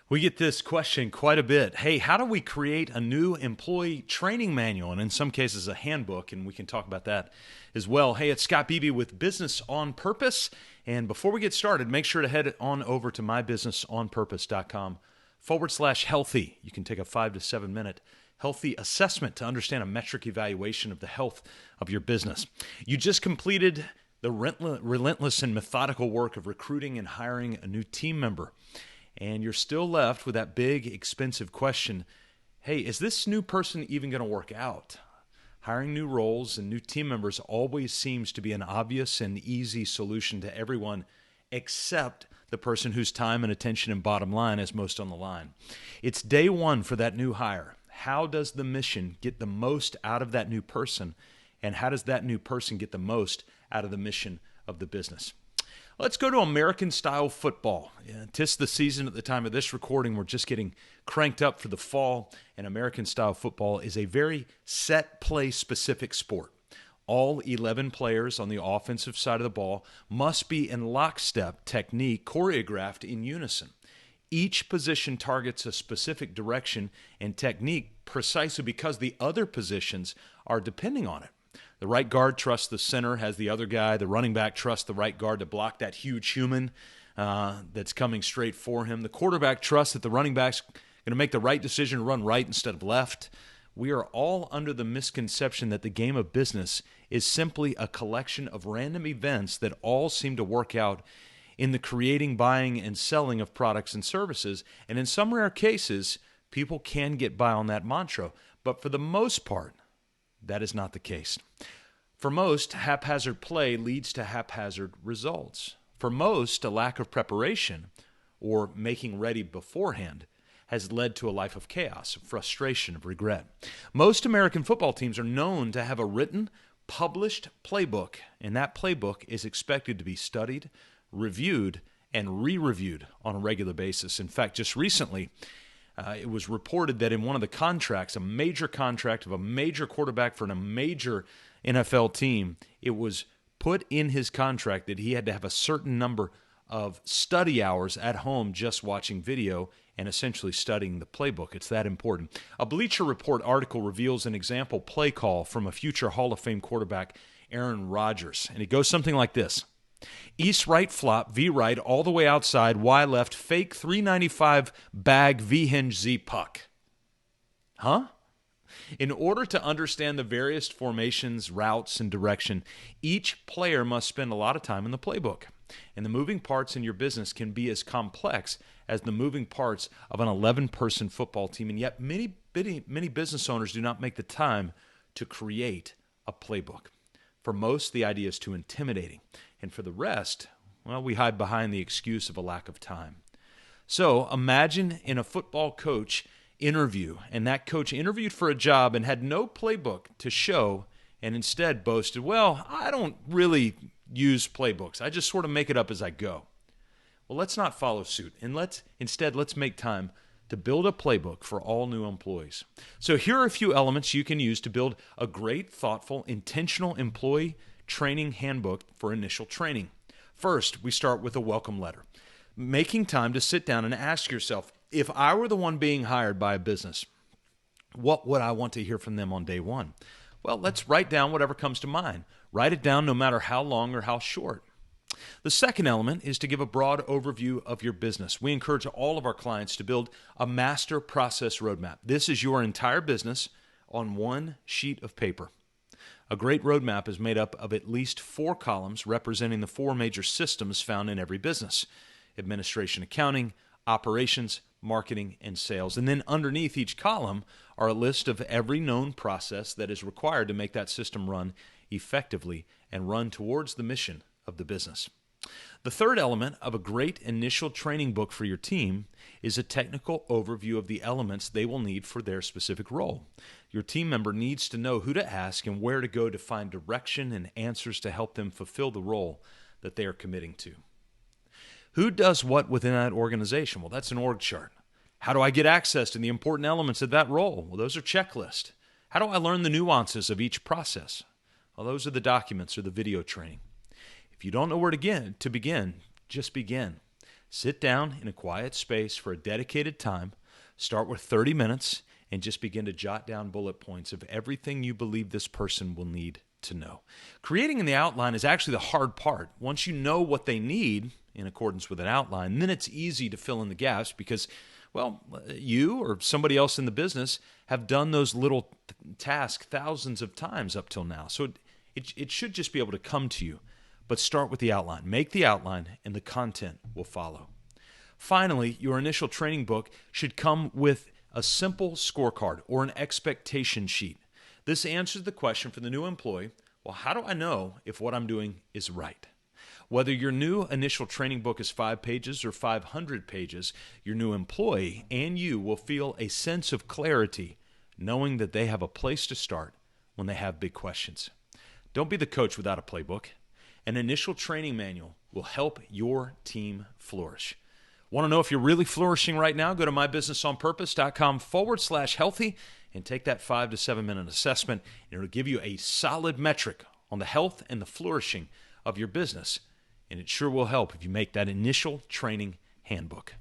We get this question quite a bit. Hey, how do we create a new employee training manual? And in some cases, a handbook, and we can talk about that as well. Hey, it's Scott Beebe with Business on Purpose. And before we get started, make sure to head on over to mybusinessonpurpose.com/healthy. You can take a 5 to 7 minute healthy assessment to understand a metric evaluation of the health of your business. You just completed the relentless and methodical work of recruiting and hiring a new team member. And you're still left with that big, expensive question, hey, is this new person even going to work out? Hiring new roles and new team members always seems to be an obvious and easy solution to everyone except the person whose time and attention and bottom line is most on the line. It's day one for that new hire. How does the mission get the most out of that new person? And how does that new person get the most out of the mission of the business? Let's go to American-style football. Tis the season at the time of this recording. We're just getting cranked up for the fall, and American-style football is a very set-play-specific sport. All 11 players on the offensive side of the ball must be in lockstep technique, choreographed in unison. Each position targets a specific direction and technique precisely because the other positions are depending on it. The right guard trusts the center, has the other guy. The running back trusts the right guard to block that huge human that's coming straight for him. The quarterback trusts that the running back's going to make the right decision to run right instead of left. We are all under the misconception that the game of business is simply a collection of random events that all seem to work out in the creating, buying, and selling of products and services. And in some rare cases, people can get by on that mantra. But for the most part, that is not the case. For most, haphazard play leads to haphazard results. For most, a lack of preparation or making ready beforehand has led to a life of chaos, of frustration, of regret. Most American football teams are known to have a written, published playbook, and that playbook is expected to be studied, reviewed, and re-reviewed on a regular basis. In fact, just recently, it was reported that in one of the contracts, a major contract of a major quarterback for a major NFL team, it was put in his contract that he had to have a certain number of study hours at home just watching video and essentially studying the playbook. It's that important. A Bleacher Report article reveals an example play call from a future Hall of Fame quarterback, Aaron Rodgers, and it goes something like this. East right flop, V right, all the way outside, Y left, fake 395 bag, V hinge, Z puck. Huh? In order to understand the various formations, routes, and direction, each player must spend a lot of time in the playbook. And the moving parts in your business can be as complex as the moving parts of an 11-person football team, and yet many business owners do not make the time to create a playbook. For most, the idea is too intimidating. And for the rest, well, we hide behind the excuse of a lack of time. So imagine in a football coach interview, and that coach interviewed for a job and had no playbook to show and instead boasted, well, I don't really use playbooks. I just sort of make it up as I go. Well, let's not follow suit, and let's make time to build a playbook for all new employees. So here are a few elements you can use to build a great, thoughtful, intentional employee training handbook for initial training. First, we start with a welcome letter. Making time to sit down and ask yourself, if I were the one being hired by a business, what would I want to hear from them on day one? Well, let's write down whatever comes to mind. Write it down no matter how long or how short. The second element is to give a broad overview of your business. We encourage all of our clients to build a master process roadmap. This is your entire business on one sheet of paper. A great roadmap is made up of at least 4 columns representing the 4 major systems found in every business: administration, accounting, operations, marketing, and sales. And then underneath each column are a list of every known process that is required to make that system run effectively and run towards the mission of the business. The third element of a great initial training book for your team is a technical overview of the elements they will need for their specific role. Your team member needs to know who to ask and where to go to find direction and answers to help them fulfill the role that they are committing to. Who does what within that organization? Well, that's an org chart. How do I get access to the important elements of that role? Well, those are checklists. How do I learn the nuances of each process? Well, those are the documents or the video training. If you don't know where to begin, just begin. Sit down in a quiet space for a dedicated time. Start with 30 minutes and just begin to jot down bullet points of everything you believe this person will need to know. Creating the outline is actually the hard part. Once you know what they need in accordance with an outline, then it's easy to fill in the gaps because, well, you or somebody else in the business have done those little tasks thousands of times up till now. So it should just be able to come to you. But start with the outline. Make the outline, and the content will follow. Finally, your initial training book should come with a simple scorecard or an expectation sheet. This answers the question for the new employee, well, how do I know if what I'm doing is right? Whether your new initial training book is 5 pages or 500 pages, your new employee and you will feel a sense of clarity knowing that they have a place to start when they have big questions. Don't be the coach without a playbook. An initial training manual will help your team flourish. Want to know if you're really flourishing right now? Go to mybusinessonpurpose.com/healthy and take that 5 to 7 minute assessment, and it'll give you a solid metric on the health and the flourishing of your business. And it sure will help if you make that initial training handbook.